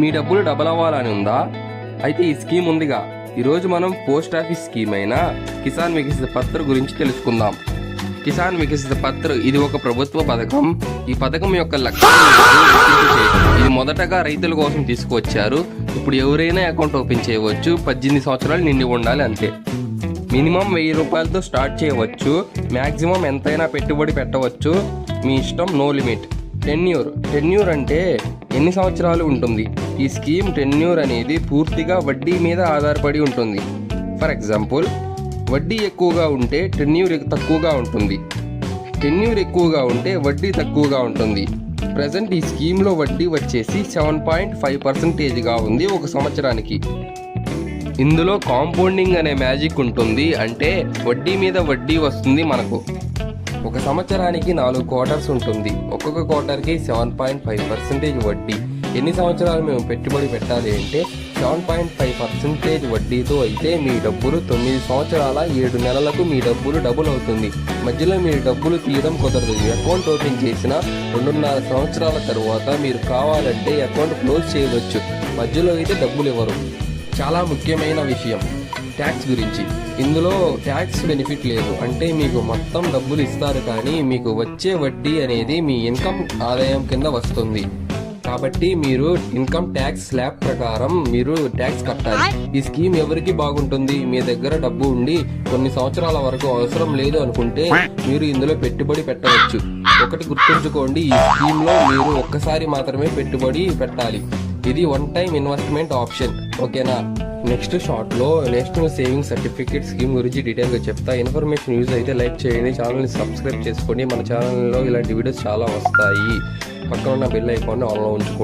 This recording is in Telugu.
మీ డబ్బులు డబల్ అవ్వాలని ఉందా? అయితే ఈ స్కీమ్ ఉందిగా. ఈరోజు మనం పోస్ట్ ఆఫీస్ స్కీమ్ అయిన కిసాన్ వికసిత పత్ర గురించి తెలుసుకుందాం. కిసాన్ వికసిత పత్ర ఇది ఒక ప్రభుత్వ పథకం. ఈ పథకం యొక్క లక్ష్యం ఇది మొదటగా రైతుల కోసం తీసుకువచ్చారు. ఇప్పుడు ఎవరైనా అకౌంట్ ఓపెన్ చేయవచ్చు. 18 సంవత్సరాలు నిండి ఉండాలి అంతే. మినిమం 1000 రూపాయలతో స్టార్ట్ చేయవచ్చు. మ్యాక్సిమం ఎంతైనా పెట్టుబడి పెట్టవచ్చు, మీ ఇష్టం, నో లిమిట్. టెన్యూర్ అంటే ఎన్ని సంవత్సరాలు ఉంటుంది? ఈ స్కీమ్ టెన్యూర్ అనేది పూర్తిగా వడ్డీ మీద ఆధారపడి ఉంటుంది. ఫర్ ఎగ్జాంపుల్, వడ్డీ ఎక్కువగా ఉంటే టెన్యూర్ తక్కువగా ఉంటుంది. టెన్యూర్ ఎక్కువగా ఉంటే వడ్డీ తక్కువగా ఉంటుంది. ప్రజెంట్ ఈ స్కీమ్లో వడ్డీ వచ్చేసి 7.5%గా ఉంది ఒక సంవత్సరానికి. ఇందులో కాంపౌండింగ్ అనే మ్యాజిక్ ఉంటుంది. అంటే వడ్డీ మీద వడ్డీ వస్తుంది మనకు. ఒక సంవత్సరానికి 4 క్వార్టర్స్ ఉంటుంది. ఒక్కొక్క క్వార్టర్కి 7.5% వడ్డీ. ఎన్ని సంవత్సరాలు మేము పెట్టుబడి పెట్టాలి అంటే 7.5% వడ్డీతో అయితే మీ డబ్బులు 9 సంవత్సరాల 7 నెలలకు మీ డబ్బులు డబుల్ అవుతుంది. మధ్యలో మీరు డబ్బులు తీయడం కుదరదు. అకౌంట్ ఓపెన్ చేసిన 2.5 సంవత్సరాల తర్వాత మీరు కావాలంటే అకౌంట్ క్లోజ్ చేయవచ్చు. మధ్యలో అయితే డబ్బులు ఇవ్వరు. చాలా ముఖ్యమైన విషయం ట్యాక్స్ గురించి. ఇందులో ట్యాక్స్ బెనిఫిట్ లేదు. అంటే మీకు మొత్తం డబ్బులు ఇస్తారు, కానీ మీకు వచ్చే వడ్డీ అనేది మీ ఇన్కమ్ ఆదాయం కింద వస్తుంది. కాబట్టి మీరు ఇన్కమ్ ట్యాక్స్ స్లాబ్ ప్రకారం మీరు ట్యాక్స్ కట్టాలి. ఈ స్కీమ్ ఎవరికి బాగుంటుంది? మీ దగ్గర డబ్బు ఉండి కొన్ని సంవత్సరాల వరకు అవసరం లేదు అనుకుంటే మీరు ఇందులో పెట్టుబడి పెట్టవచ్చు. ఒకటి గుర్తుంచుకోండి, ఈ స్కీమ్ లో మీరు ఒక్కసారి మాత్రమే పెట్టుబడి పెట్టాలి. ఇది 1 టైం ఇన్వెస్ట్మెంట్ ఆప్షన్. ఓకేనా? నెక్స్ట్ షార్ట్లో నేషనల్ సేవింగ్ సర్టిఫికేట్ స్కీమ్ గురించి డీటెయిల్గా చెప్తా. ఇన్ఫర్మేషన్ యూజ్ అయితే లైక్ చేయండి, ఛానల్ని సబ్స్క్రైబ్ చేసుకోండి. మన ఛానల్లో ఇలాంటి వీడియోస్ చాలా వస్తాయి. పక్కన ఉన్న బెల్ ఐకాన్ని ఆన్లో ఉంచుకోండి.